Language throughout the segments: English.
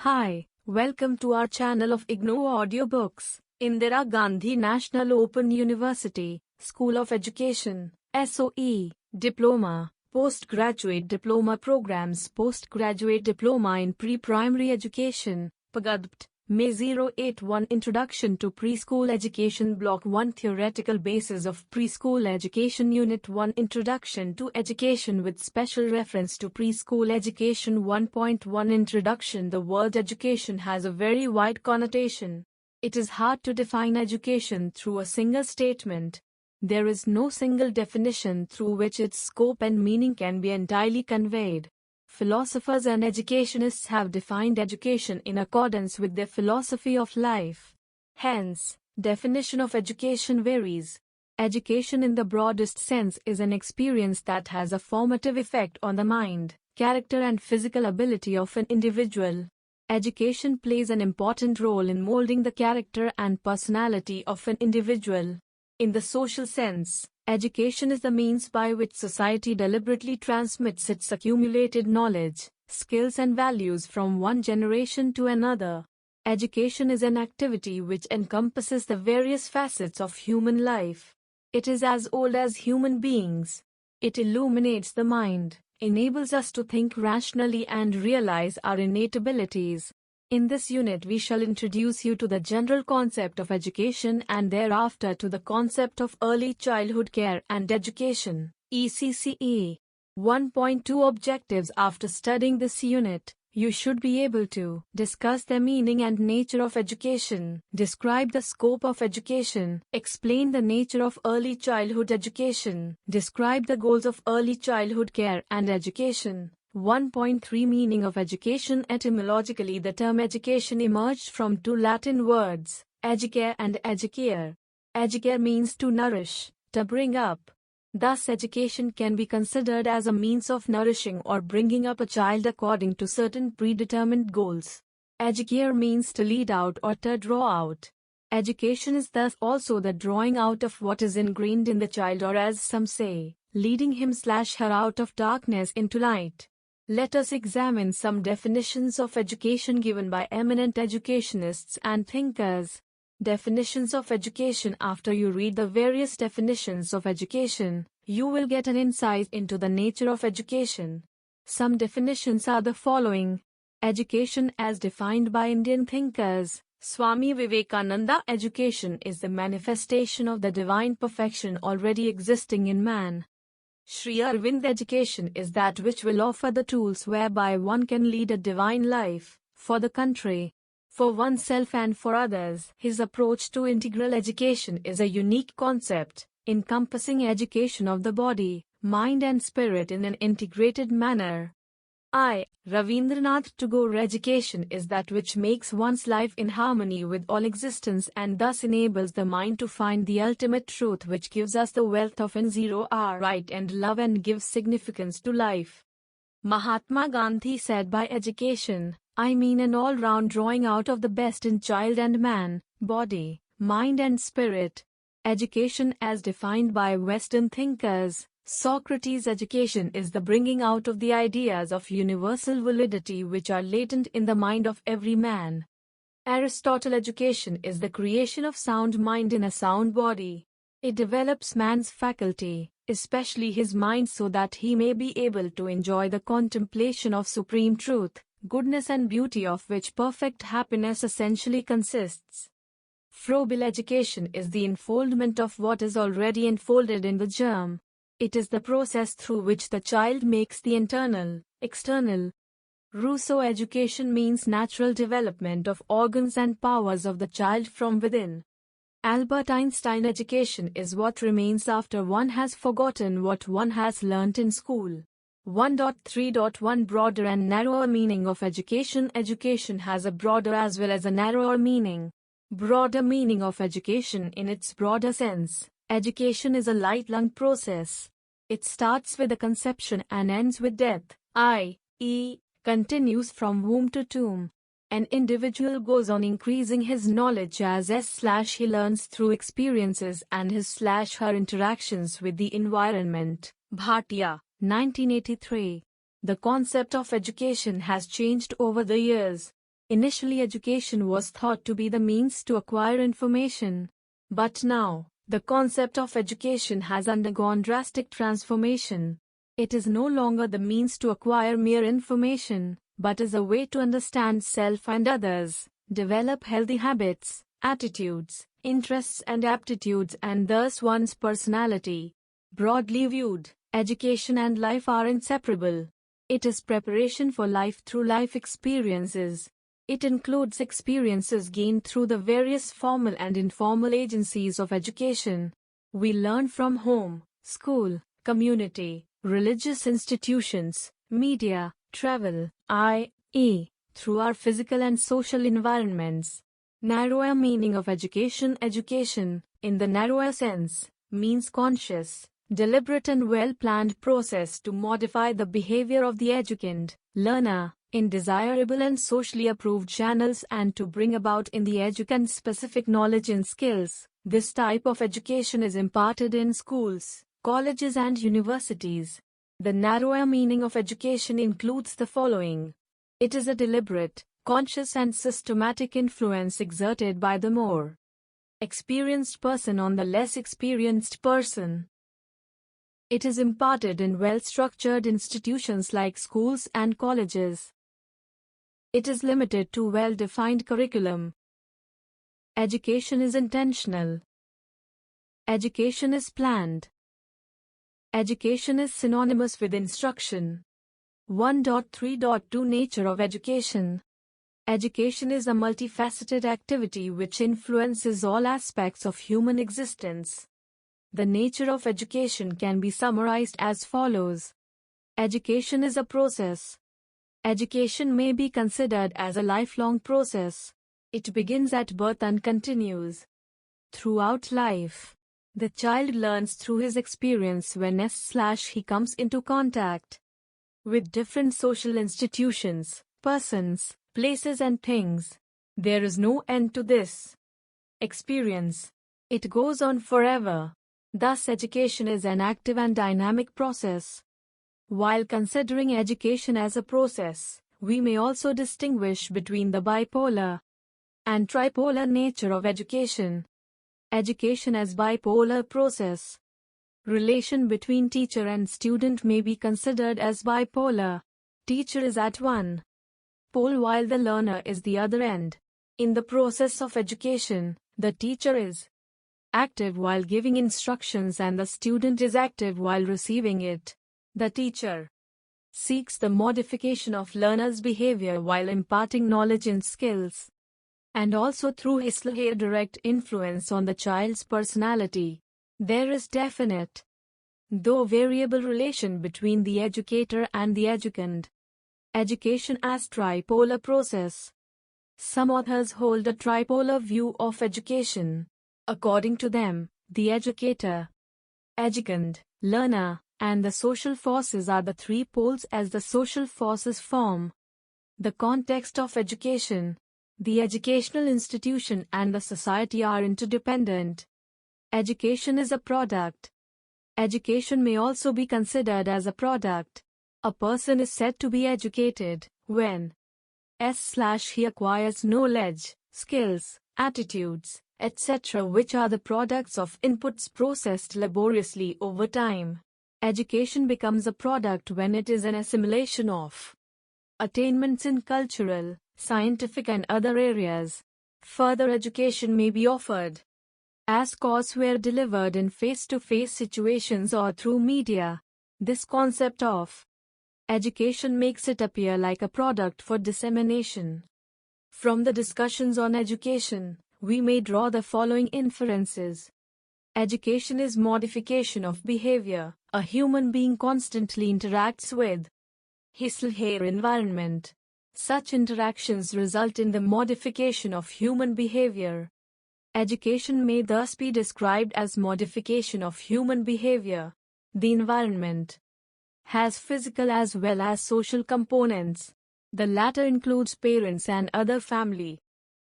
Hi, welcome to our channel of IGNOU audiobooks. Indira Gandhi National Open University, School of Education, SOE, Diploma, Postgraduate Diploma Programs, Postgraduate Diploma in Pre-Primary Education, PGDPPED, MES081 Introduction to Preschool Education Block 1 Theoretical Basis of Preschool Education Unit 1 Introduction to Education with special reference to Preschool Education 1.1 Introduction. The word education has a very wide connotation. It is hard to define education through a single statement. There is no single definition through which its scope and meaning can be entirely conveyed. Philosophers and educationists have defined education in accordance with their philosophy of life. Hence, definition of education varies. Education in the broadest sense is an experience that has a formative effect on the mind, character and physical ability of an individual. Education plays an important role in molding the character and personality of an individual. In the social sense, education is the means by which society deliberately transmits its accumulated knowledge, skills and values from one generation to another. Education is an activity which encompasses the various facets of human life. It is as old as human beings. It illuminates the mind, enables us to think rationally and realize our innate abilities. In this unit we shall introduce you to the general concept of education and thereafter to the concept of early childhood care and education, ECCE. 1.2 Objectives. After studying this unit, you should be able to discuss the meaning and nature of education, describe the scope of education, explain the nature of early childhood education, describe the goals of early childhood care and education. 1.3 Meaning of education. Etymologically, the term education emerged from two Latin words, educare and educare. Educare means to nourish, to bring up. Thus, education can be considered as a means of nourishing or bringing up a child according to certain predetermined goals. Educare means to lead out or to draw out. Education is thus also the drawing out of what is ingrained in the child, or as some say, leading him/her out of darkness into light. Let us examine some definitions of education given by eminent educationists and thinkers. Definitions of education. After you read the various definitions of education, you will get an insight into the nature of education. Some definitions are the following. Education as defined by Indian thinkers, Swami Vivekananda. Education is the manifestation of the divine perfection already existing in man. Sri Aurobindo. Education is that which will offer the tools whereby one can lead a divine life, for the country, for oneself and for others. His approach to integral education is a unique concept, encompassing education of the body, mind and spirit in an integrated manner. Ravindranath Tagore. Education is that which makes one's life in harmony with all existence and thus enables the mind to find the ultimate truth, which gives us the wealth of zero hour right and love and gives significance to life. Mahatma Gandhi said, by education, I mean an all-round drawing out of the best in child and man, body, mind and spirit. Education as defined by Western thinkers, Socrates. Education is the bringing out of the ideas of universal validity which are latent in the mind of every man. Aristotle. Education is the creation of sound mind in a sound body. It develops man's faculty, especially his mind, so that he may be able to enjoy the contemplation of supreme truth, goodness and beauty, of which perfect happiness essentially consists. Froebel. Education is the unfoldment of what is already enfolded in the germ. It is the process through which the child makes the internal, external. Rousseau. Education means natural development of organs and powers of the child from within. Albert Einstein. Education is what remains after one has forgotten what one has learnt in school. 1.3.1 Broader and narrower meaning of education. Education has a broader as well as a narrower meaning. Broader meaning of education. In its broader sense, education is a lifelong process. It starts with the conception and ends with death, i.e., continues from womb to tomb. An individual goes on increasing his knowledge as he learns through experiences and his/her interactions with the environment. Bhatia, 1983. The concept of education has changed over the years. Initially, education was thought to be the means to acquire information. But now, the concept of education has undergone drastic transformation. It is no longer the means to acquire mere information, but is a way to understand self and others, develop healthy habits, attitudes, interests and aptitudes, and thus one's personality. Broadly viewed, education and life are inseparable. It is preparation for life through life experiences. It includes experiences gained through the various formal and informal agencies of education. We learn from home, school, community, religious institutions, media, travel, i.e., through our physical and social environments. Narrower meaning of education. Education, in the narrower sense, means conscious, deliberate and well-planned process to modify the behavior of the educand, learner, in desirable and socially approved channels and to bring about in the educand specific knowledge and skills. This type of education is imparted in schools, colleges and universities. The narrower meaning of education includes the following. It is a deliberate, conscious and systematic influence exerted by the more experienced person on the less experienced person. It is imparted in well-structured institutions like schools and colleges. It is limited to well-defined curriculum. Education is intentional. Education is planned. Education is synonymous with instruction. 1.3.2 Nature of education. Education is a multifaceted activity which influences all aspects of human existence. The nature of education can be summarized as follows. Education is a process. Education may be considered as a lifelong process. It begins at birth and continues throughout life. The child learns through his experience when he comes into contact with different social institutions, persons, places and things. There is no end to this experience. It goes on forever. Thus, education is an active and dynamic process. While considering education as a process, we may also distinguish between the bipolar and tripolar nature of education. Education as bipolar process. Relation between teacher and student may be considered as bipolar. Teacher is at one pole while the learner is the other end. In the process of education, the teacher is active while giving instructions and the student is active while receiving it. The teacher seeks the modification of learner's behavior while imparting knowledge and skills, and also through his direct influence on the child's personality. There is definite, though variable, relation between the educator and the educand. Education as tripolar process. Some authors hold a tripolar view of education. According to them, the educator, educand, learner, and the social forces are the three poles as the social forces form the context of education. The educational institution and the society are interdependent. Education is a product. Education may also be considered as a product. A person is said to be educated when he acquires knowledge, skills, attitudes, etc., which are the products of inputs processed laboriously over time. Education becomes a product when it is an assimilation of attainments in cultural, scientific and other areas. Further education may be offered as courseware delivered in face-to-face situations or through media. This concept of education makes it appear like a product for dissemination. From the discussions on education, we may draw the following inferences. Education is modification of behavior. A human being constantly interacts with his environment. Such interactions result in the modification of human behavior. Education may thus be described as modification of human behavior. The environment has physical as well as social components. The latter includes parents and other family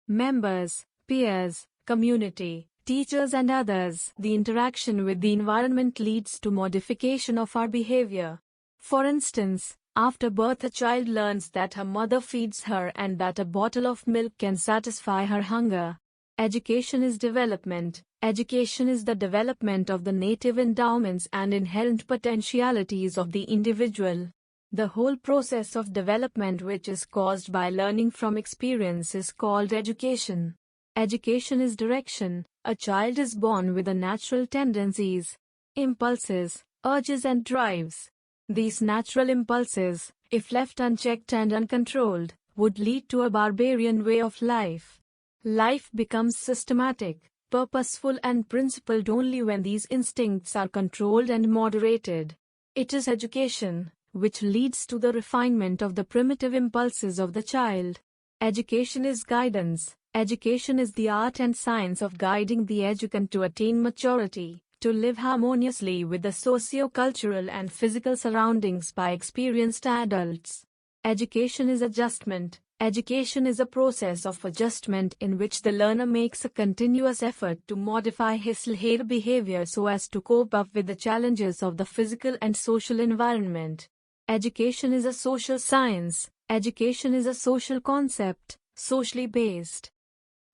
members, peers, community, teachers and others. The interaction with the environment leads to modification of our behavior. For instance, After birth, a child learns that her mother feeds her and that a bottle of milk can satisfy her hunger. Education is development. Education is the development of the native endowments and inherent potentialities of the individual. The whole process of development, which is caused by learning from experience, is called education. Education is direction. A child is born with the natural tendencies, impulses, urges and drives. These natural impulses, if left unchecked and uncontrolled, would lead to a barbarian way of life. Life becomes systematic, purposeful and principled only when these instincts are controlled and moderated. It is education which leads to the refinement of the primitive impulses of the child. Education is guidance. Education is the art and science of guiding the educand to attain maturity, to live harmoniously with the socio-cultural and physical surroundings by experienced adults. Education is adjustment. Education is a process of adjustment in which the learner makes a continuous effort to modify his or her behavior so as to cope up with the challenges of the physical and social environment. Education is a social science. Education is a social concept, socially based.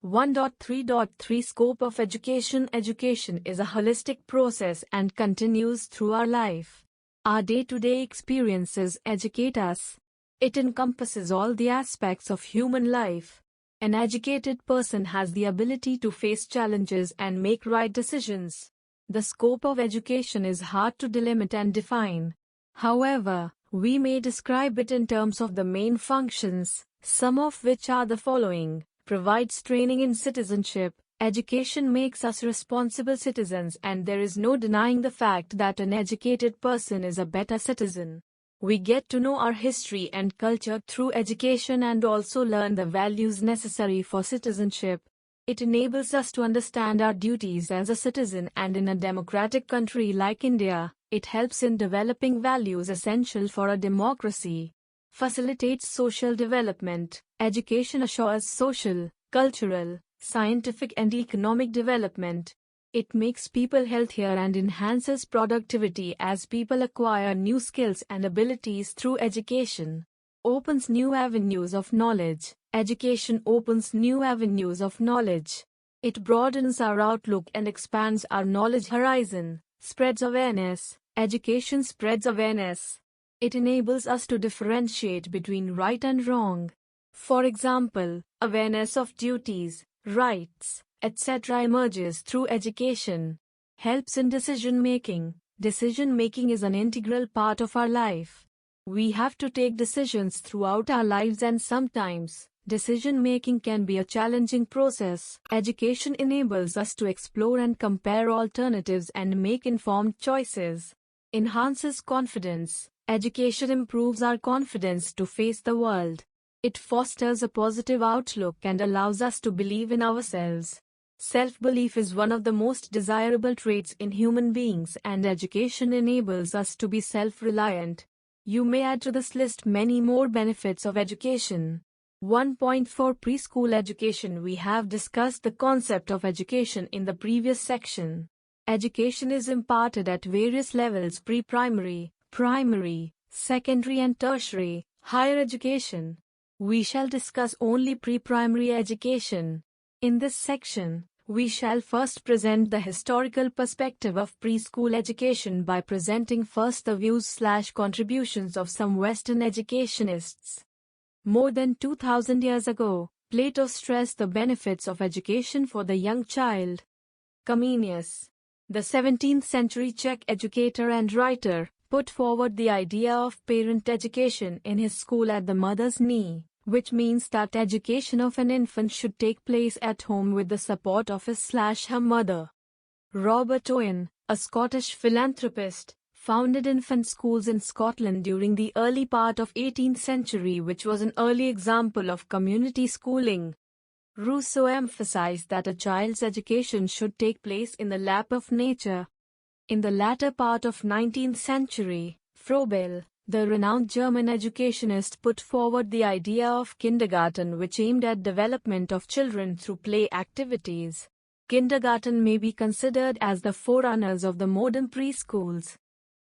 1.3.3 Scope of education. Education is a holistic process and continues through our life. Our day-to-day experiences educate us. It encompasses all the aspects of human life. An educated person has the ability to face challenges and make right decisions. The scope of education is hard to delimit and define. However, we may describe it in terms of the main functions, some of which are the following. Provides training in citizenship. Education makes us responsible citizens, and there is no denying the fact that an educated person is a better citizen. We get to know our history and culture through education and also learn the values necessary for citizenship. It enables us to understand our duties as a citizen, and in a democratic country like India, it helps in developing values essential for a democracy. Facilitates social development. Education assures social, cultural, scientific and economic development. It makes people healthier and enhances productivity as people acquire new skills and abilities through education. Opens new avenues of knowledge. Education opens new avenues of knowledge. It broadens our outlook and expands our knowledge horizon. Spreads awareness. Education spreads awareness. It enables us to differentiate between right and wrong. For example, awareness of duties, rights, etc. emerges through education. Helps in decision making. Decision making is an integral part of our life. We have to take decisions throughout our lives, and sometimes decision making can be a challenging process. Education enables us to explore and compare alternatives and make informed choices. Enhances confidence. Education improves our confidence to face the world. It fosters a positive outlook and allows us to believe in ourselves. Self-belief is one of the most desirable traits in human beings, and education enables us to be self-reliant. You may add to this list many more benefits of education. 1.4 Preschool education. We have discussed the concept of education in the previous section. Education is imparted at various levels: pre-primary, primary, secondary and tertiary, higher education. We shall discuss only pre-primary education. In this section, we shall first present the historical perspective of preschool education by presenting first the views/contributions of some Western educationists. More than 2000 years ago, Plato stressed the benefits of education for the young child. Comenius, the 17th century Czech educator and writer, put forward the idea of parent education in his school at the mother's knee, which means that education of an infant should take place at home with the support of his/her mother. Robert Owen, a Scottish philanthropist, founded infant schools in Scotland during the early part of 18th century, which was an early example of community schooling. Rousseau emphasized that a child's education should take place in the lap of nature. In the latter part of 19th century, Froebel, the renowned German educationist, put forward the idea of kindergarten, which aimed at development of children through play activities. Kindergarten may be considered as the forerunners of the modern preschools.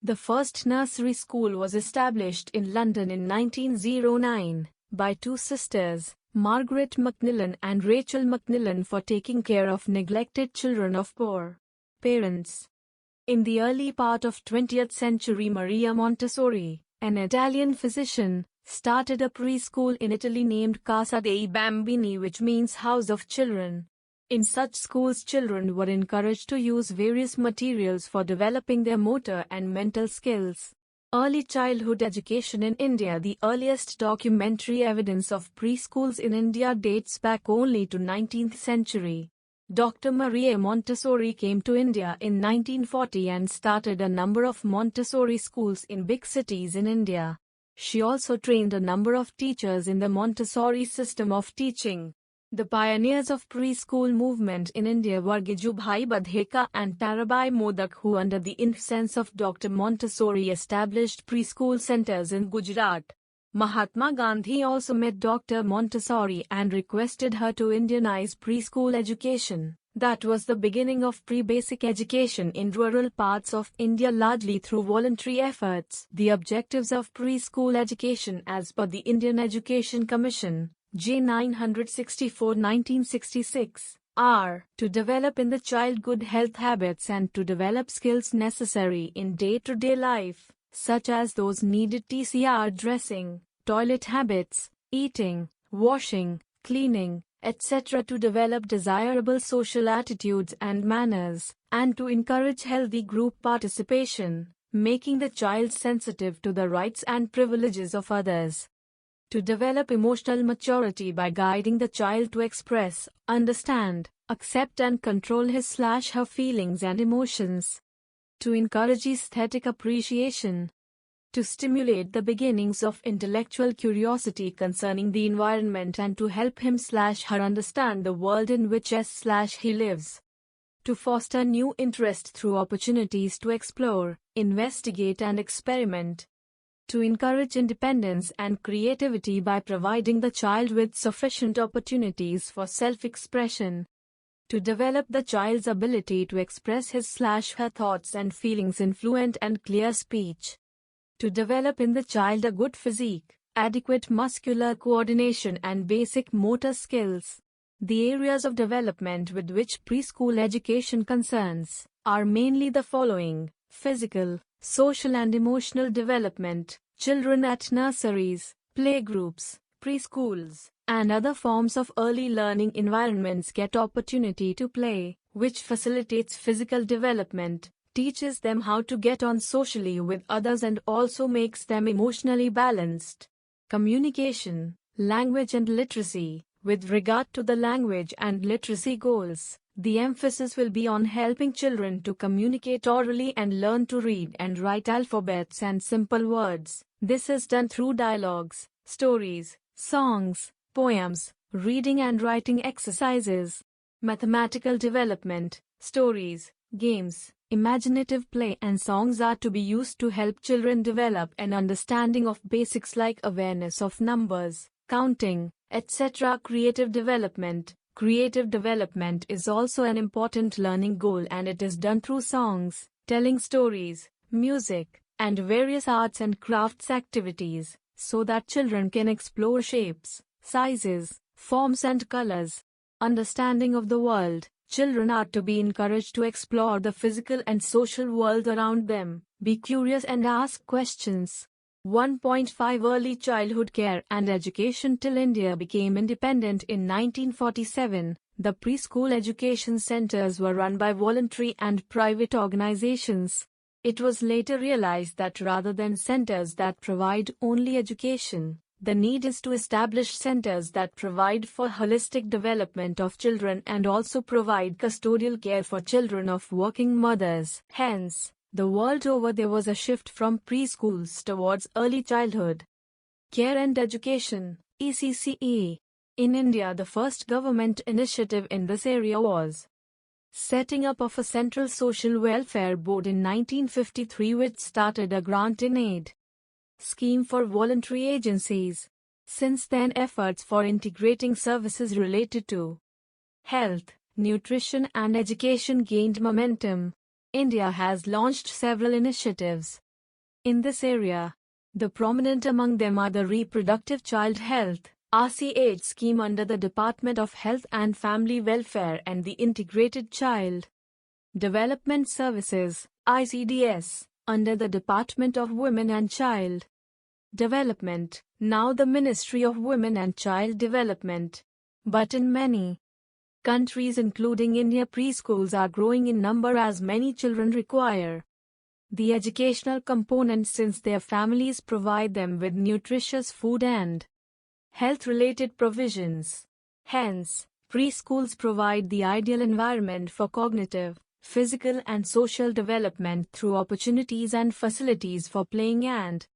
The first nursery school was established in London in 1909 by two sisters, Margaret Macmillan and Rachel Macmillan, for taking care of neglected children of poor parents. In the early part of 20th century, Maria Montessori, an Italian physician, started a preschool in Italy named Casa dei Bambini, which means house of children. In such schools, children were encouraged to use various materials for developing their motor and mental skills. Early childhood education in India. The earliest documentary evidence of preschools in India dates back only to 19th century. Dr. Maria Montessori came to India in 1940 and started a number of Montessori schools in big cities in India. She also trained a number of teachers in the Montessori system of teaching. The pioneers of preschool movement in India were Gijubhai Badheka and Tarabai Modak, who under the influence of Dr. Montessori established preschool centers in Gujarat. Mahatma Gandhi also met Dr. Montessori and requested her to Indianize preschool education. That was the beginning of pre-basic education in rural parts of India, largely through voluntary efforts. The objectives of preschool education as per the Indian Education Commission J 964 1966 are to develop in the child good health habits and to develop skills necessary in day-to-day life, such as those needed TCR dressing, toilet habits, eating, washing, cleaning, etc., to develop desirable social attitudes and manners, and to encourage healthy group participation, making the child sensitive to the rights and privileges of others. To develop emotional maturity by guiding the child to express, understand, accept and control his/her feelings and emotions. To encourage aesthetic appreciation. To stimulate the beginnings of intellectual curiosity concerning the environment and to help him/her understand the world in which he lives. To foster new interest through opportunities to explore, investigate and experiment. To encourage independence and creativity by providing the child with sufficient opportunities for self-expression. To develop the child's ability to express his/her thoughts and feelings in fluent and clear speech. To develop in the child a good physique, adequate muscular coordination and basic motor skills. The areas of development with which preschool education concerns are mainly the following: physical, social and emotional development. Children at nurseries, playgroups, preschools, and other forms of early learning environments get opportunity to play, which facilitates physical development, teaches them how to get on socially with others and also makes them emotionally balanced. Communication, language and literacy. With regard to the language and literacy goals, the emphasis will be on helping children to communicate orally and learn to read and write alphabets and simple words. This is done through dialogues, stories, songs, poems, reading and writing exercises. Mathematical development, stories, games, imaginative play and songs are to be used to help children develop an understanding of basics like awareness of numbers, counting, etc. Creative development. Creative development is also an important learning goal and it is done through songs, telling stories, music, and various arts and crafts activities, so that children can explore shapes, sizes, forms and colors. Understanding of the world. Children are to be encouraged to explore the physical and social world around them, be curious and ask questions. 1.5 Early childhood care and education. Till India became independent in 1947, the preschool education centers were run by voluntary and private organizations. It was later realized that rather than centers that provide only education, the need is to establish centers that provide for holistic development of children and also provide custodial care for children of working mothers. Hence, the world over there was a shift from preschools towards early childhood care and education, ECCE. In India, the first government initiative in this area was setting up of a Central Social Welfare Board in 1953, which started a grant-in-aid scheme for voluntary agencies. Since then, efforts for integrating services related to health, nutrition and education gained momentum. India has launched several initiatives In this area, the prominent among them are the Reproductive Child Health (RCH) scheme under the Department of Health and Family Welfare and the Integrated Child Development Services (ICDS) under the Department of Women and Child Development, now the Ministry of Women and Child Development. But in many countries including India, preschools are growing in number as many children require the educational component since their families provide them with nutritious food and health-related provisions. Hence, preschools provide the ideal environment for cognitive, physical and social development through opportunities and facilities for playing and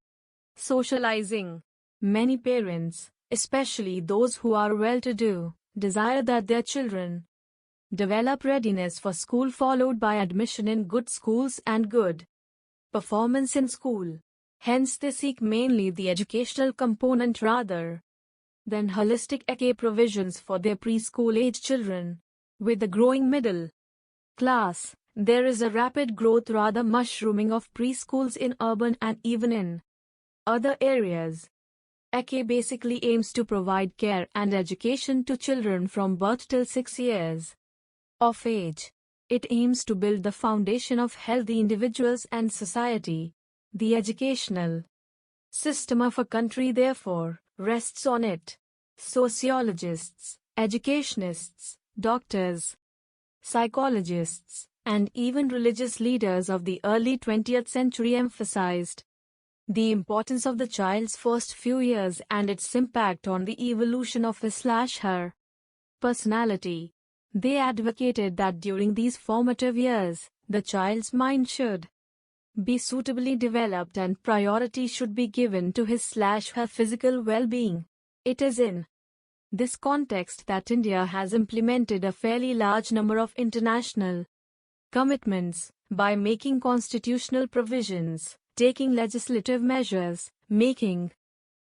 socializing. Many parents, especially those who are well-to-do, desire that their children develop readiness for school followed by admission in good schools and good performance in school. Hence they seek mainly the educational component rather than holistic EK provisions for their preschool-age children. With the growing middle class, there is a rapid growth, rather mushrooming of preschools in urban and even in other areas. EK basically aims to provide care and education to children from birth till 6 years of age. It aims to build the foundation of healthy individuals and society. The educational system of a country, therefore, rests on it. Sociologists, educationists, doctors, psychologists, and even religious leaders of the early 20th century emphasized the importance of the child's first few years and its impact on the evolution of his/her personality. They advocated that during these formative years, the child's mind should be suitably developed and priority should be given to his/her physical well-being. It is in this context that India has implemented a fairly large number of international commitments by making constitutional provisions, taking legislative measures, making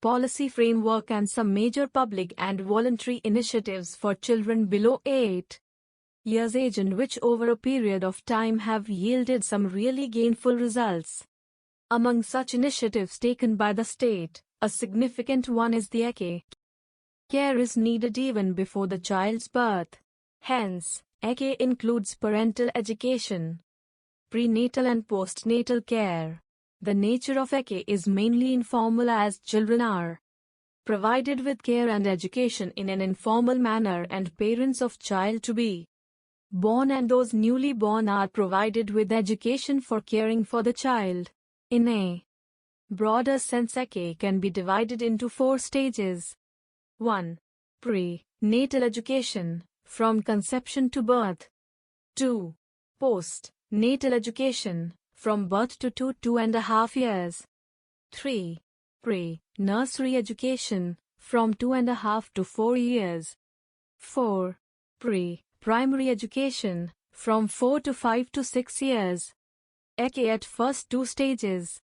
policy framework and some major public and voluntary initiatives for children below 8 years age and which over a period of time have yielded some really gainful results. Among such initiatives taken by the state, a significant one is the EK. Care is needed even before the child's birth. Hence, EK includes parental education, prenatal and postnatal care. The nature of EK is mainly informal as children are provided with care and education in an informal manner and parents of child to be born and those newly born are provided with education for caring for the child. In a broader sense, EK can be divided into 4 stages. 1. Pre-natal education, from conception to birth. 2. Post-natal education, from birth to 2.5 years. 3. Pre-nursery education, from 2.5 to 4 years. 4. Pre-primary education, from 4 to 5 to 6 years. EK at first 2 stages.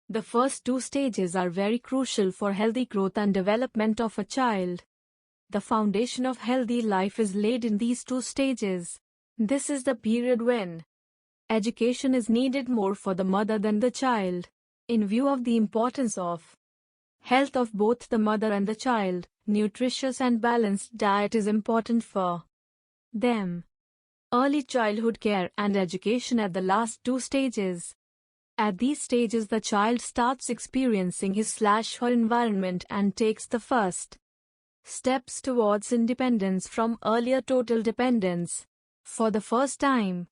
The first 2 stages are very crucial for healthy growth and development of a child. The foundation of healthy life is laid in these 2 stages. This is the period when education is needed more for the mother than the child. In view of the importance of health of both the mother and the child, nutritious and balanced diet is important for them. Early childhood care and education at the last 2 stages. At these stages the child starts experiencing his/her environment and takes the first steps towards independence from earlier total dependence. For the first time,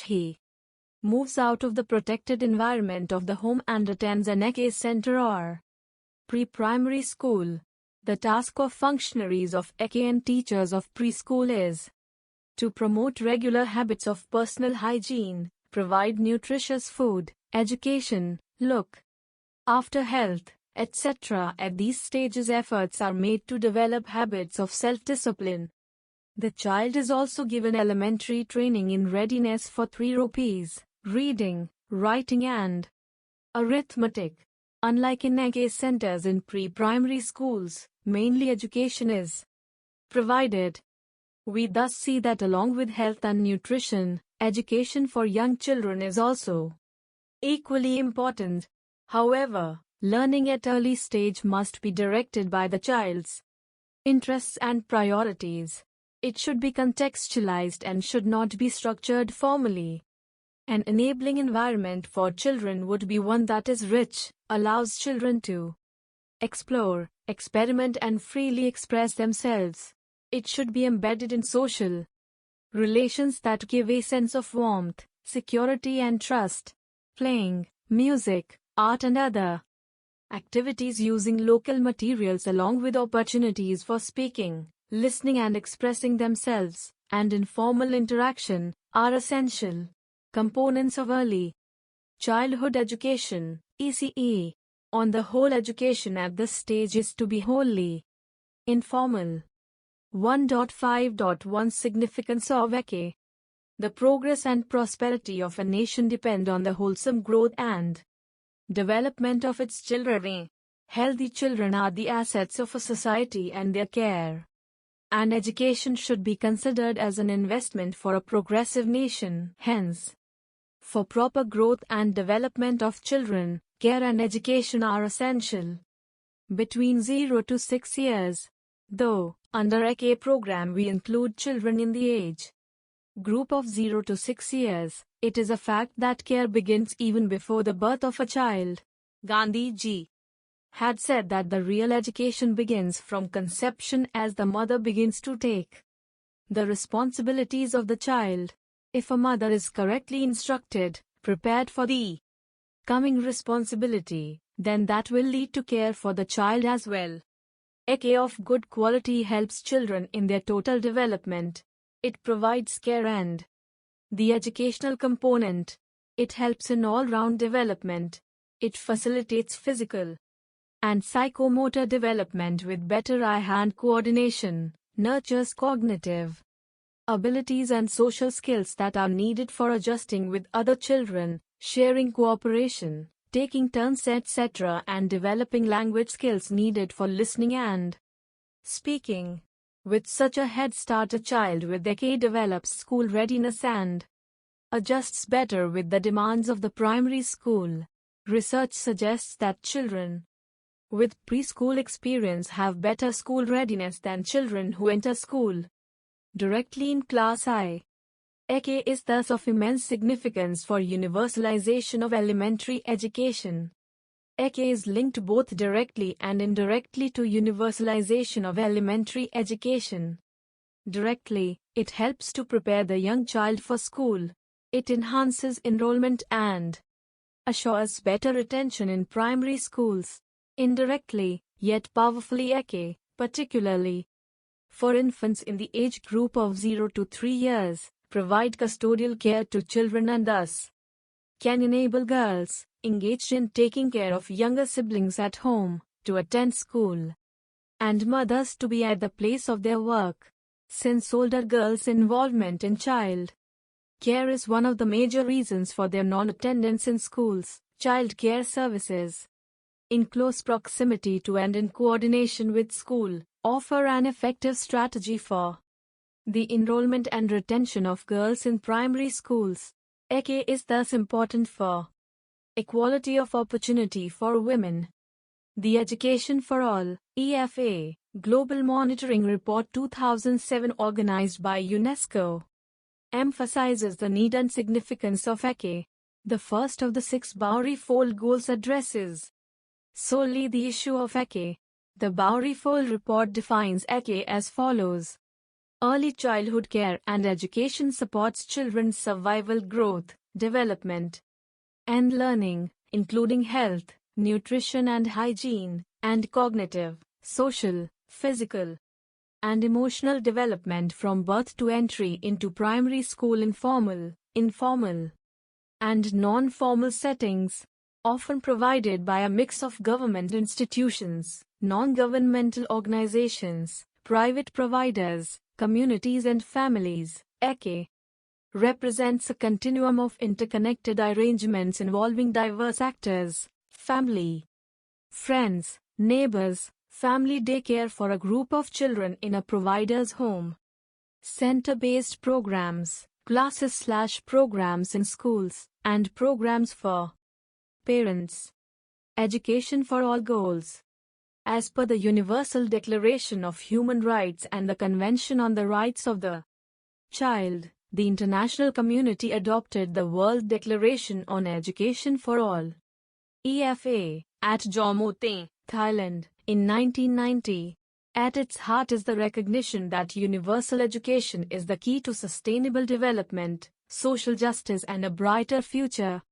he moves out of the protected environment of the home and attends an EK center or pre-primary school. The task of functionaries of EK and teachers of preschool is to promote regular habits of personal hygiene, provide nutritious food, education, look after health, etc. At these stages efforts are made to develop habits of self-discipline. The child is also given elementary training in readiness for 3 rupees, reading, writing and arithmetic. Unlike in EK centers in pre-primary schools, mainly education is provided. We thus see that along with health and nutrition, education for young children is also equally important. However, learning at early stage must be directed by the child's interests and priorities. It should be contextualized and should not be structured formally. An enabling environment for children would be one that is rich, allows children to explore, experiment and freely express themselves. It should be embedded in social relations that give a sense of warmth, security and trust. Playing, music, art and other activities using local materials along with opportunities for speaking, listening and expressing themselves, and informal interaction, are essential components of early childhood education, ECE. On the whole, education at this stage is to be wholly informal. 1.5.1 Significance of ECE. The progress and prosperity of a nation depend on the wholesome growth and development of its children. Healthy children are the assets of a society and their care. And education should be considered as an investment for a progressive nation. Hence, for proper growth and development of children, care and education are essential. Between 0 to 6 years, though, under ECE program we include children in the age group of 0 to 6 years, it is a fact that care begins even before the birth of a child. Gandhi ji had said that the real education begins from conception as the mother begins to take the responsibilities of the child. If a mother is correctly instructed, prepared for the coming responsibility, then that will lead to care for the child as well. ECE of good quality helps children in their total development. It provides care and the educational component. It helps in all-round development. It facilitates physical and psychomotor development with better eye-hand coordination, nurtures cognitive abilities and social skills that are needed for adjusting with other children, sharing cooperation, taking turns etc. and developing language skills needed for listening and speaking. With such a head start, a child with ECE develops school readiness and adjusts better with the demands of the primary school. Research suggests that children with preschool experience have better school readiness than children who enter school directly in class I. ECE is thus of immense significance for universalization of elementary education. ECE is linked both directly and indirectly to universalization of elementary education. Directly, it helps to prepare the young child for school. It enhances enrollment and assures better retention in primary schools. Indirectly, yet powerfully, ECE, particularly for infants in the age group of 0 to 3 years, provide custodial care to children and thus can enable girls engaged in taking care of younger siblings at home to attend school and mothers to be at the place of their work. Since older girls' involvement in child care is one of the major reasons for their non-attendance in schools, child care services, in close proximity to and in coordination with school, offer an effective strategy for the enrollment and retention of girls in primary schools. ECE is thus important for equality of opportunity for women. The Education for All, EFA, Global Monitoring Report 2007 organized by UNESCO, emphasizes the need and significance of ECE. The first of the 6 Bowery-Fold goals addresses solely the issue of ECE. The Bowery-Fold report defines ECE as follows. Early childhood care and education supports children's survival, growth, development, and learning, including health, nutrition and hygiene, and cognitive, social, physical, and emotional development from birth to entry into primary school in formal, informal, and non-formal settings, often provided by a mix of government institutions, non-governmental organizations, private providers, communities and families. ECE represents a continuum of interconnected arrangements involving diverse actors: family, friends, neighbors, family daycare for a group of children in a provider's home, center-based programs, classes/programs in schools, and programs for Parents. Education for all goals. As per the Universal Declaration of Human Rights and the Convention on the Rights of the Child, the international community adopted the World Declaration on Education for All (EFA) at Jomote, Thailand, in 1990. At its heart is the recognition that universal education is the key to sustainable development, social justice and a brighter future.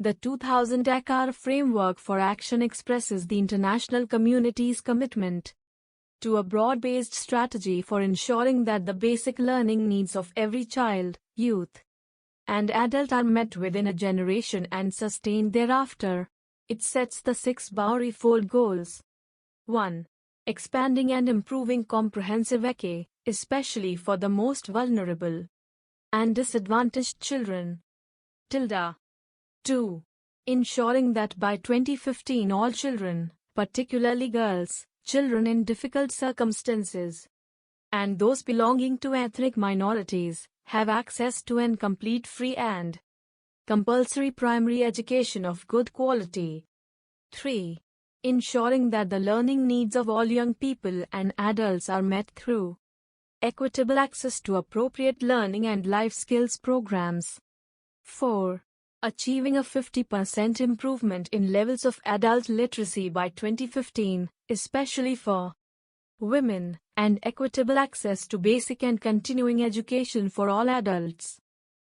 The 2000 Dakar Framework for Action expresses the international community's commitment to a broad-based strategy for ensuring that the basic learning needs of every child, youth, and adult are met within a generation and sustained thereafter. It sets the 6 bounty-fold goals. 1. Expanding and improving comprehensive EK, especially for the most vulnerable and disadvantaged children. 2. Ensuring that by 2015 all children, particularly girls, children in difficult circumstances, and those belonging to ethnic minorities, have access to and complete free and compulsory primary education of good quality. 3. Ensuring that the learning needs of all young people and adults are met through equitable access to appropriate learning and life skills programs. 4. Achieving a 50% improvement in levels of adult literacy by 2015, especially for women, and equitable access to basic and continuing education for all adults.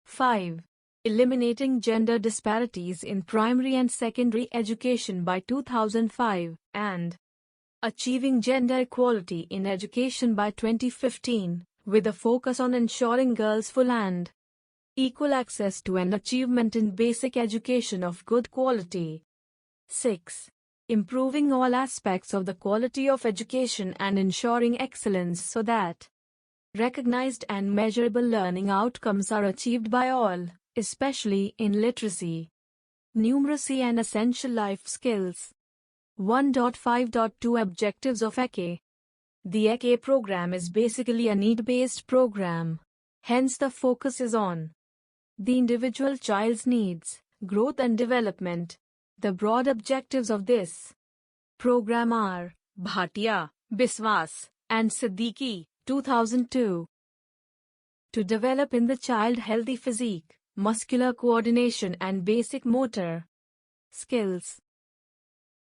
5. Eliminating gender disparities in primary and secondary education by 2005, and achieving gender equality in education by 2015, with a focus on ensuring girls' full and equal access to and achievement in basic education of good quality. 6. Improving all aspects of the quality of education and ensuring excellence so that recognized and measurable learning outcomes are achieved by all, especially in literacy, numeracy and essential life skills. 1.5.2 Objectives of EK. The EK program is basically a need-based program. Hence the focus is on the individual child's needs, growth and development. The broad objectives of this program are Bhatia, Biswas, and Siddiqui, 2002. To develop in the child healthy physique, muscular coordination and basic motor skills.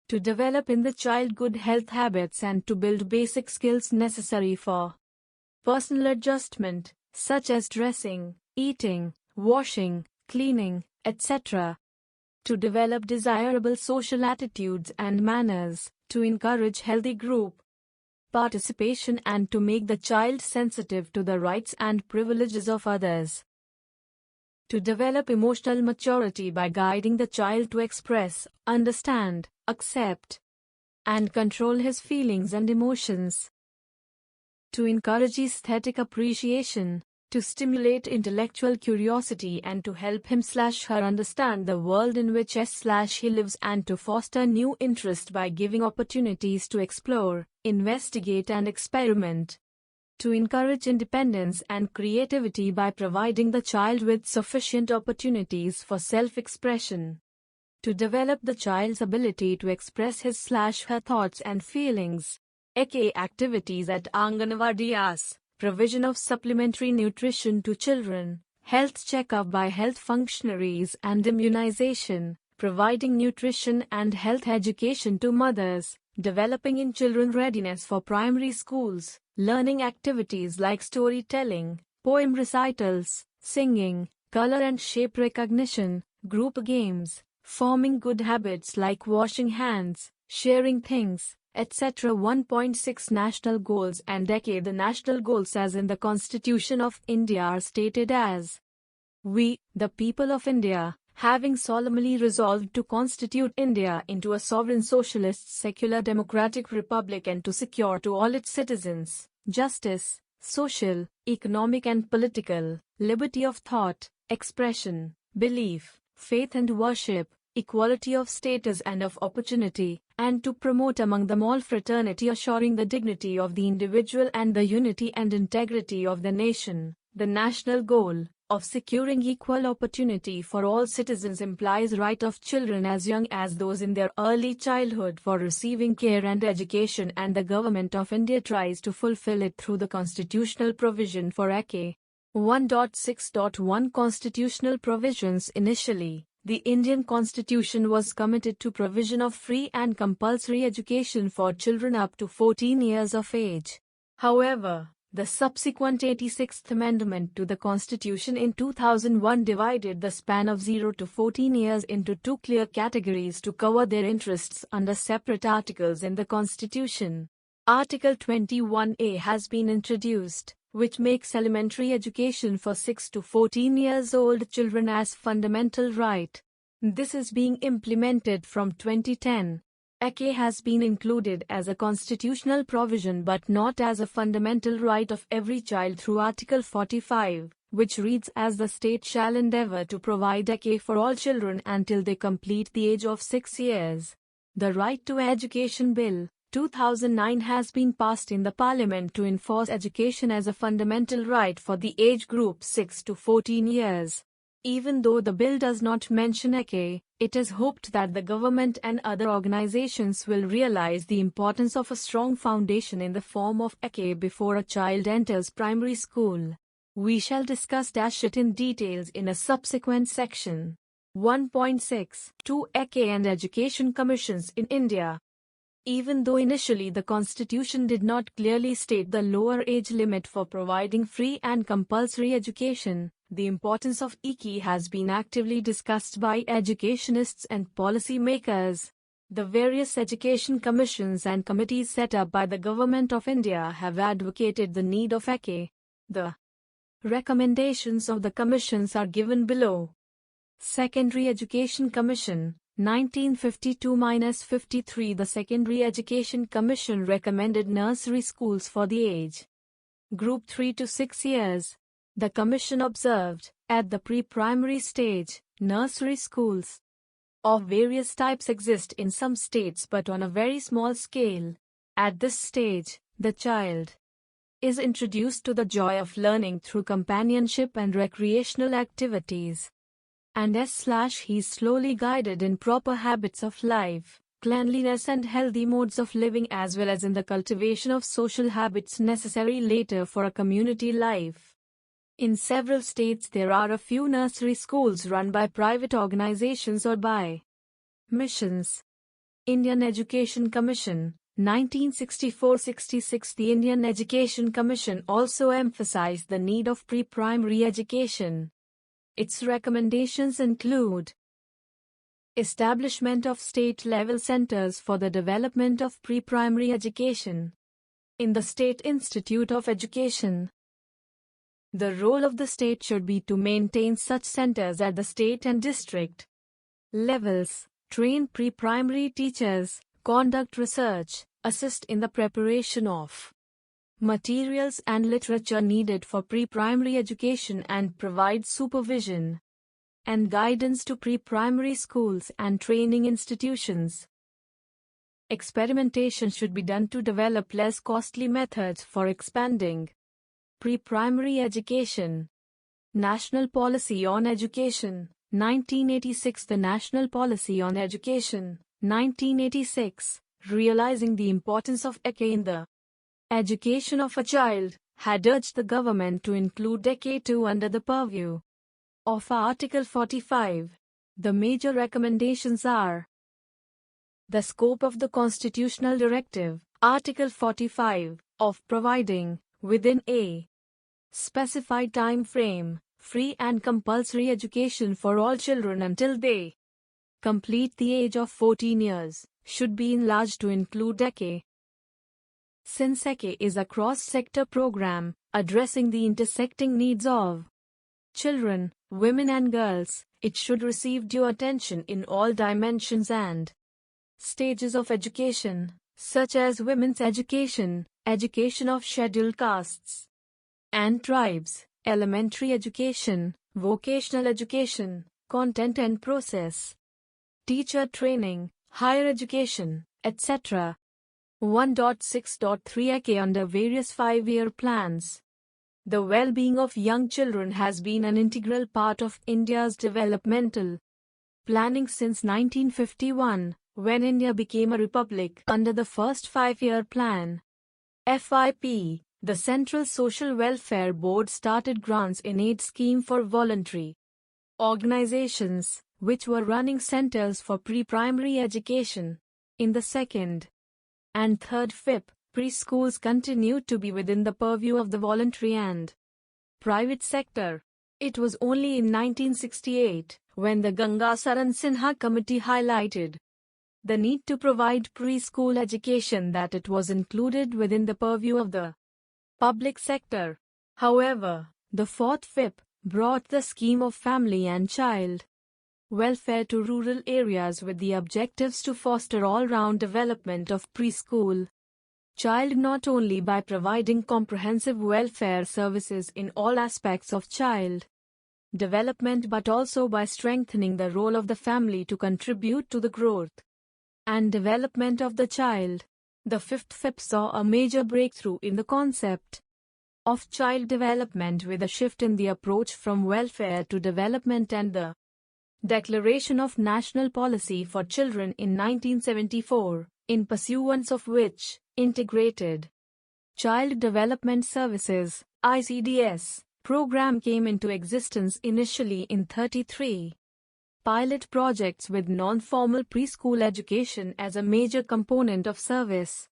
To develop in the child good health habits and to build basic skills necessary for personal adjustment, such as dressing, eating, washing, cleaning, etc. To develop desirable social attitudes and manners, to encourage healthy group participation and to make the child sensitive to the rights and privileges of others. To develop emotional maturity by guiding the child to express, understand, accept, and control his feelings and emotions. To encourage aesthetic appreciation, to stimulate intellectual curiosity and to help him/her understand the world in which he lives and to foster new interest by giving opportunities to explore, investigate and experiment. To encourage independence and creativity by providing the child with sufficient opportunities for self-expression. To develop the child's ability to express his/her thoughts and feelings. EK activities at Anganwadiyas. Provision of supplementary nutrition to children, health checkup by health functionaries and immunization, providing nutrition and health education to mothers, developing in children readiness for primary schools, learning activities like storytelling, poem recitals, singing, color and shape recognition, group games, forming good habits like washing hands, sharing things, etc. 1.6 National Goals and EK. The national goals as in the Constitution of India are stated as: We, the people of India, having solemnly resolved to constitute India into a sovereign socialist secular democratic republic and to secure to all its citizens justice, social, economic and political, liberty of thought, expression, belief, faith and worship, equality of status and of opportunity, and to promote among them all fraternity, assuring the dignity of the individual and the unity and integrity of the nation. The national goal of securing equal opportunity for all citizens implies right of children as young as those in their early childhood for receiving care and education, and the Government of India tries to fulfill it through the constitutional provision for AK 1.6.1 constitutional provisions. Initially, the Indian Constitution was committed to provision of free and compulsory education for children up to 14 years of age. However, the subsequent 86th Amendment to the Constitution in 2001 divided the span of 0 to 14 years into two clear categories to cover their interests under separate articles in the Constitution. Article 21A has been introduced, which makes elementary education for 6 to 14 years old children as fundamental right. This is being implemented from 2010. AK has been included as a constitutional provision but not as a fundamental right of every child through Article 45, which reads as the state shall endeavour to provide AK for all children until they complete the age of 6 years. The Right to Education Bill, 2009 has been passed in the Parliament to enforce education as a fundamental right for the age group 6 to 14 years. Even though the bill does not mention AK, it is hoped that the government and other organizations will realize the importance of a strong foundation in the form of AK before a child enters primary school. We shall discuss it in details in a subsequent section. 1.6. 2. AK and Education Commissions in India. Even though initially the Constitution did not clearly state the lower age limit for providing free and compulsory education, the importance of EK has been actively discussed by educationists and policy makers. The various education commissions and committees set up by the Government of India have advocated the need of EK. The recommendations of the commissions are given below. Secondary Education Commission, 1952-53. The Secondary Education Commission recommended nursery schools for the age group 3 to 6 years. The Commission observed, at the pre-primary stage, nursery schools of various types exist in some states but on a very small scale. At this stage, the child is introduced to the joy of learning through companionship and recreational activities. And he is slowly guided in proper habits of life, cleanliness and healthy modes of living, as well as in the cultivation of social habits necessary later for a community life. In several states there are a few nursery schools run by private organizations or by missions. Indian Education Commission, 1964-66. The Indian Education Commission also emphasized the need of pre-primary education. Its recommendations include establishment of state-level centers for the development of pre-primary education in the State Institute of Education. The role of the state should be to maintain such centers at the state and district levels, train pre-primary teachers, conduct research, assist in the preparation of materials and literature needed for pre-primary education, and provide supervision and guidance to pre-primary schools and training institutions. Experimentation should be done to develop less costly methods for expanding pre-primary education. National Policy on Education, 1986. The National Policy on Education, 1986, realizing the importance of EK in the education of a child, had urged the government to include EK2 under the purview of Article 45. The major recommendations are: the scope of the constitutional directive, Article 45, of providing, within a specified time frame, free and compulsory education for all children until they complete the age of 14 years, should be enlarged to include EK. Since EK is a cross-sector program, addressing the intersecting needs of children, women and girls, it should receive due attention in all dimensions and stages of education, such as women's education, education of scheduled castes and tribes, elementary education, vocational education, content and process, teacher training, higher education, etc. 1.6.3 EK under various 5-year plans. The well-being of young children has been an integral part of India's developmental planning since 1951, when India became a republic under the first five-year plan. FYP, the Central Social Welfare Board started grants in aid scheme for voluntary organizations, which were running centers for pre-primary education. In the second and third FIP, preschools continued to be within the purview of the voluntary and private sector. It was only in 1968, when the Gangasaran Sinha Committee highlighted the need to provide preschool education, that it was included within the purview of the public sector. However, the fourth FIP brought the scheme of family and child welfare to rural areas with the objectives to foster all-round development of preschool child, not only by providing comprehensive welfare services in all aspects of child development, but also by strengthening the role of the family to contribute to the growth and development of the child. The fifth FIP saw a major breakthrough in the concept of child development, with a shift in the approach from welfare to development, and the Declaration of National Policy for Children in 1974, in pursuance of which Integrated Child Development Services (ICDS) program came into existence, initially in 33 pilot projects with non-formal preschool education as a major component of service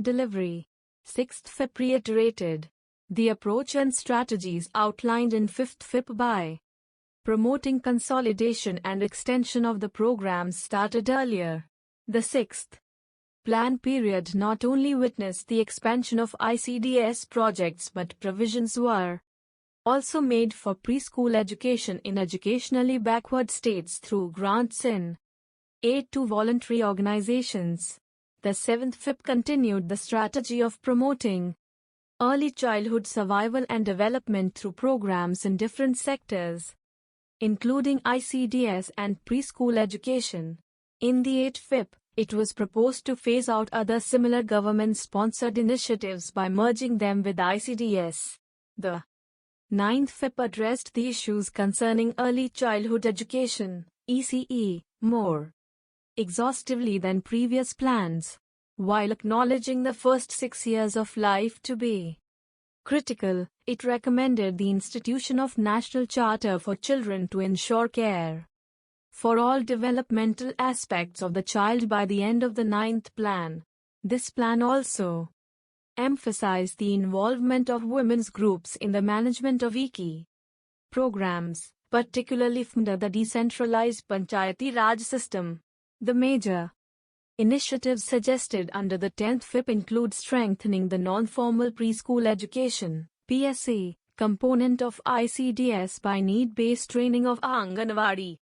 delivery. Sixth FIP reiterated the approach and strategies outlined in fifth FIP by promoting consolidation and extension of the programs started earlier. The sixth plan period not only witnessed the expansion of ICDS projects, but provisions were also made for preschool education in educationally backward states through grants in aid to voluntary organizations. The seventh FIP continued the strategy of promoting early childhood survival and development through programs in different sectors, including ICDS and preschool education. In the eighth FIP, it was proposed to phase out other similar government-sponsored initiatives by merging them with ICDS. The ninth FIP addressed the issues concerning early childhood education (ECE) more exhaustively than previous plans, while acknowledging the first 6 years of life to be critical. It recommended the institution of National Charter for Children to ensure care for all developmental aspects of the child by the end of the ninth plan. This plan also emphasized the involvement of women's groups in the management of ECE programs, particularly under the decentralized Panchayati Raj system. The major initiatives suggested under the 10th FIP include strengthening the non-formal preschool education (PSE) component of ICDS by need-based training of Anganwadi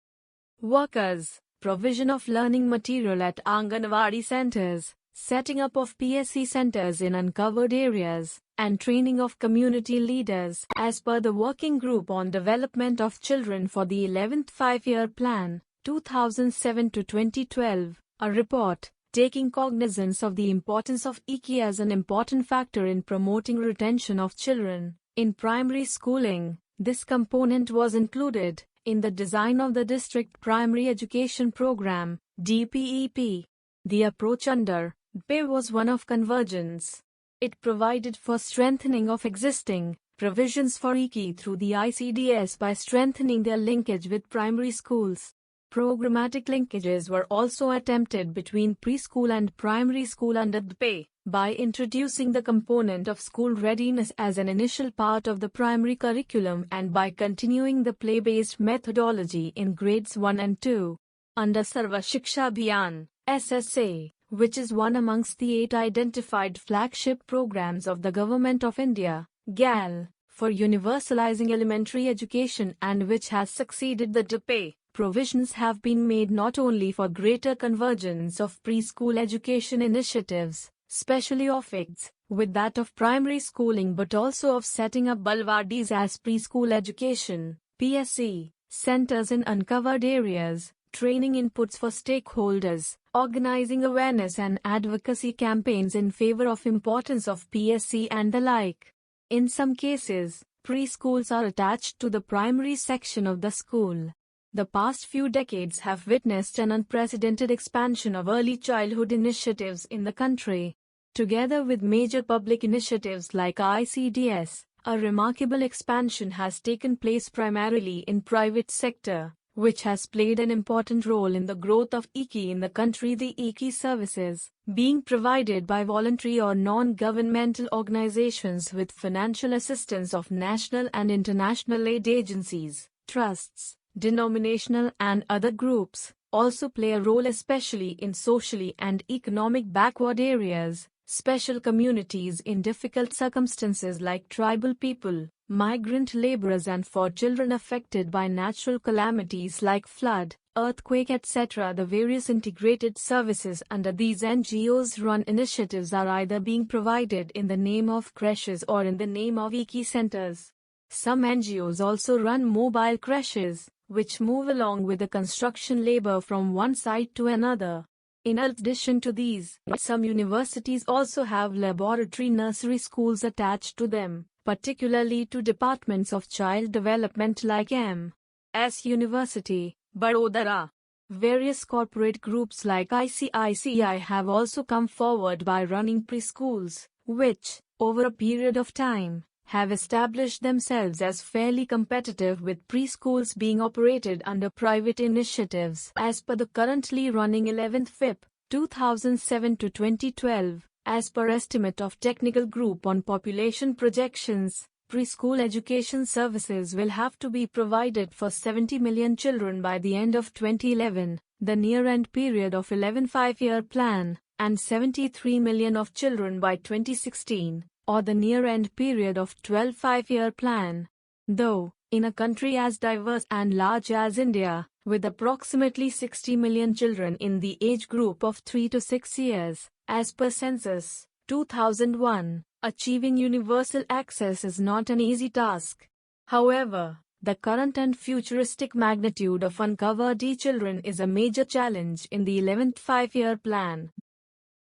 workers, provision of learning material at Anganwadi centers, setting up of PSE centers in uncovered areas, and training of community leaders. As per the Working Group on Development of Children for the 11th Five-Year Plan, 2007 to 2012, a report taking cognizance of the importance of ECE as an important factor in promoting retention of children in primary schooling, this component was included in the design of the District Primary Education Program (DPEP). The approach under DPE was one of convergence. It provided for strengthening of existing provisions for ECE through the ICDS by strengthening their linkage with primary schools. Programmatic linkages were also attempted between preschool and primary school under DPE by introducing the component of school readiness as an initial part of the primary curriculum, and by continuing the play-based methodology in grades 1 and 2. Under Sarva Shiksha Abhiyan (SSA), which is one amongst the 8 identified flagship programs of the Government of India, GAL, for universalizing elementary education, and which has succeeded the DPE, provisions have been made not only for greater convergence of preschool education initiatives, especially of ICDS, with that of primary schooling, but also of setting up Balwadis as preschool education (PSE) centers in uncovered areas, training inputs for stakeholders, organizing awareness and advocacy campaigns in favor of importance of PSE and the like. In some cases, preschools are attached to the primary section of the school. The past few decades have witnessed an unprecedented expansion of early childhood initiatives in the country. Together with major public initiatives like ICDS, a remarkable expansion has taken place primarily in private sector, which has played an important role in the growth of IGNOU in the country. The IGNOU services, being provided by voluntary or non-governmental organizations with financial assistance of national and international aid agencies, trusts, denominational and other groups, also play a role especially in socially and economic backward areas, special communities in difficult circumstances like tribal people, migrant laborers, and for children affected by natural calamities like flood, earthquake, etc. The various integrated services under these NGOs-run initiatives are either being provided in the name of creches or in the name of IGNOU centers. Some NGOs also run mobile creches, which move along with the construction labor from one site to another. In addition to these, some universities also have laboratory nursery schools attached to them, particularly to departments of child development like M.S. University, Barodara. Various corporate groups like ICICI have also come forward by running preschools, which, over a period of time, have established themselves as fairly competitive with preschools being operated under private initiatives. As per the currently running 11th FIP, 2007 to 2012, as per estimate of technical group on population projections, preschool education services will have to be provided for 70 million children by the end of 2011, the near-end period of 11 5-year plan, and 73 million of children by 2016. Or the near-end period of 12 5-year plan. Though, in a country as diverse and large as India, with approximately 60 million children in the age group of 3 to 6 years, as per Census 2001, achieving universal access is not an easy task. However, the current and futuristic magnitude of uncovered children is a major challenge in the 11th 5-year plan.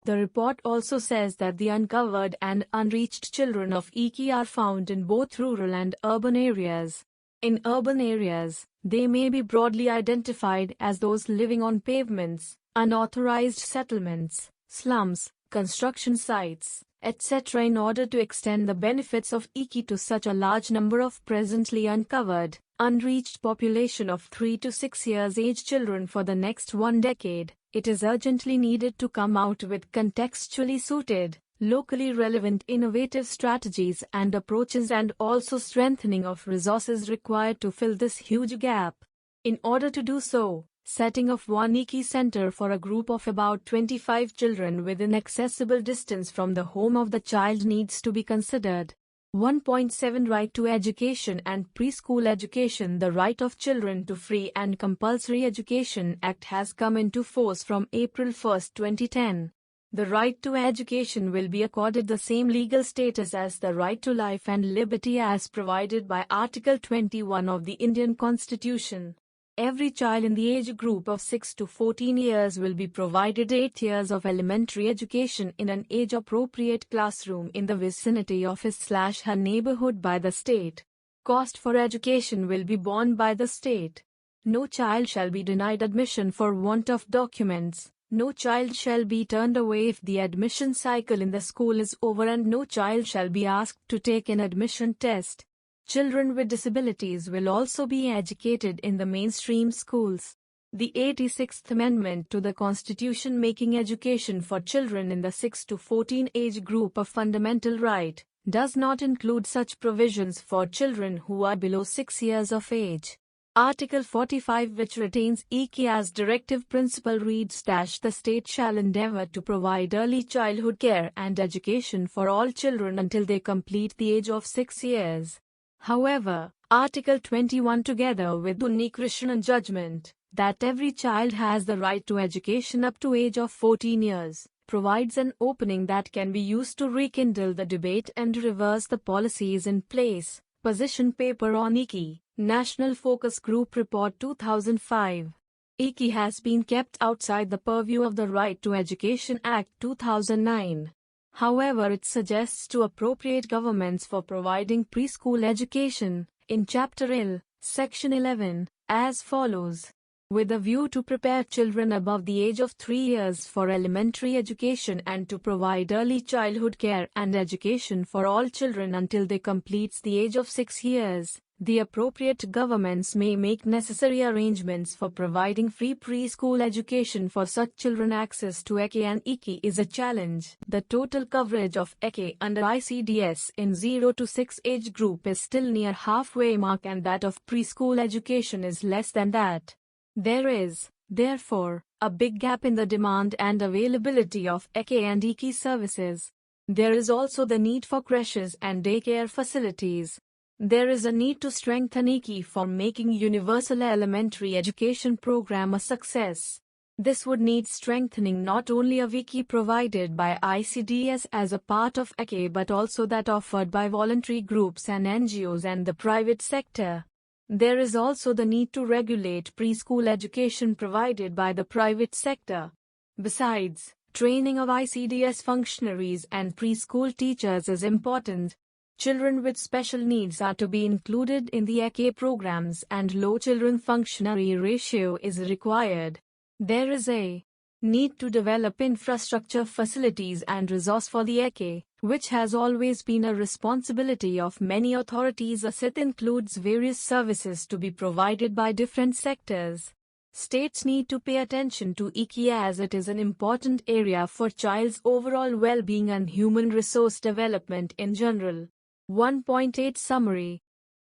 The report also says that the uncovered and unreached children of IGNOU are found in both rural and urban areas. In urban areas, they may be broadly identified as those living on pavements, unauthorized settlements, slums, construction sites, etc. In order to extend the benefits of IGNOU to such a large number of presently uncovered, unreached population of 3 to 6 years age children for the next 1 decade, it is urgently needed to come out with contextually suited, locally relevant innovative strategies and approaches, and also strengthening of resources required to fill this huge gap. In order to do so, setting of one IGNOU center for a group of about 25 children within accessible distance from the home of the child needs to be considered. 1.7 Right to Education and Preschool Education. The Right of Children to Free and Compulsory Education Act has come into force from April 1, 2010. The right to education will be accorded the same legal status as the right to life and liberty as provided by Article 21 of the Indian Constitution. Every child in the age group of 6 to 14 years will be provided 8 years of elementary education in an age-appropriate classroom in the vicinity of his/her neighborhood by the state. Cost for education will be borne by the state. No child shall be denied admission for want of documents. No child shall be turned away if the admission cycle in the school is over, and no child shall be asked to take an admission test. Children with disabilities will also be educated in the mainstream schools. The 86th Amendment to the Constitution, making education for children in the 6 to 14 age group a fundamental right, does not include such provisions for children who are below 6 years of age. Article 45, which retains IGNOU as directive principle, reads: "The state shall endeavor to provide early childhood care and education for all children until they complete the age of 6 years. However, Article 21, together with Unnikrishnan judgment, that every child has the right to education up to age of 14 years, provides an opening that can be used to rekindle the debate and reverse the policies in place." Position paper on IGNOU, National Focus Group Report 2005. IGNOU has been kept outside the purview of the Right to Education Act 2009. However, it suggests to appropriate governments for providing preschool education, in Chapter L, Section 11, as follows. With a view to prepare children above the age of 3 years for elementary education and to provide early childhood care and education for all children until they complete the age of 6 years, the appropriate governments may make necessary arrangements for providing free preschool education for such children. Access to EK and IKI is a challenge. The total coverage of EK under ICDS in 0 to 6 age group is still near halfway mark, and that of preschool education is less than that. There is, therefore, a big gap in the demand and availability of EK and IKI services. There is also the need for creches and daycare facilities. There is a need to strengthen IKI for making universal elementary education program a success. This would need strengthening not only of IKI provided by ICDS as a part of EK but also that offered by voluntary groups and NGOs and the private sector. There is also the need to regulate preschool education provided by the private sector. Besides, training of ICDS functionaries and preschool teachers is important. Children with special needs are to be included in the EK programs and low children functionary ratio is required. There is a need to develop infrastructure facilities and resource for the EK, which has always been a responsibility of many authorities, as it includes various services to be provided by different sectors. States need to pay attention to IKI as it is an important area for child's overall well-being and human resource development in general. 1.8 Summary.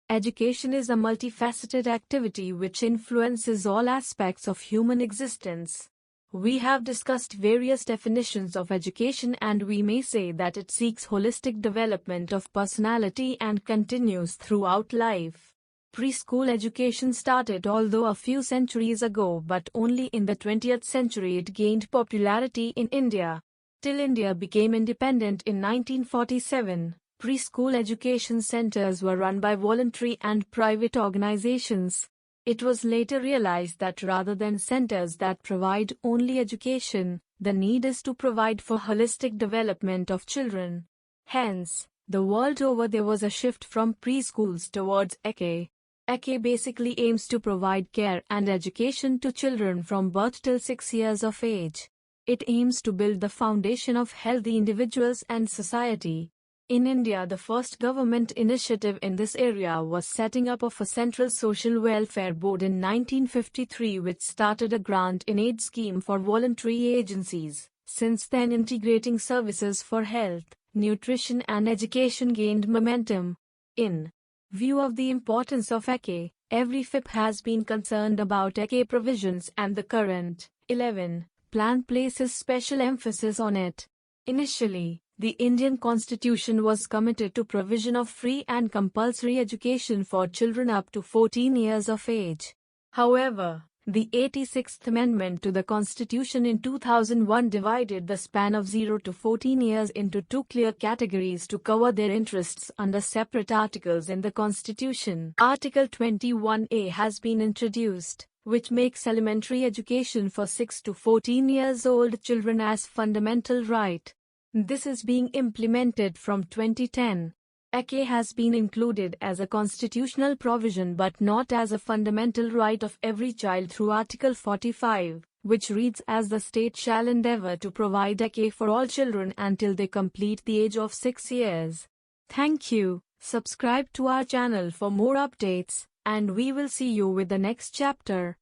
Education is a multifaceted activity which influences all aspects of human existence. We have discussed various definitions of education, and we may say that it seeks holistic development of personality and continues throughout life. Preschool education started although a few centuries ago, but only in the 20th century it gained popularity in India. Till India became independent in 1947, preschool education centers were run by voluntary and private organizations. It was later realized that rather than centers that provide only education, the need is to provide for holistic development of children. Hence, the world over there was a shift from preschools towards EK. EK basically aims to provide care and education to children from birth till 6 years of age. It aims to build the foundation of healthy individuals and society. In India, the first government initiative in this area was setting up of a Central Social Welfare Board in 1953, which started a grant-in-aid scheme for voluntary agencies. Since then, integrating services for health, nutrition and education gained momentum. In view of the importance of EK, every FIP has been concerned about EK provisions, and the current 11 plan places special emphasis on it. Initially, the Indian Constitution was committed to provision of free and compulsory education for children up to 14 years of age. However, the 86th Amendment to the Constitution in 2001 divided the span of 0 to 14 years into two clear categories to cover their interests under separate articles in the Constitution. Article 21A has been introduced, which makes elementary education for 6 to 14 years old children as fundamental right. This is being implemented from 2010. EK has been included as a constitutional provision but not as a fundamental right of every child through Article 45, which reads as the state shall endeavor to provide EK for all children until they complete the age of 6 years. Thank you. Subscribe to our channel for more updates, and we will see you with the next chapter.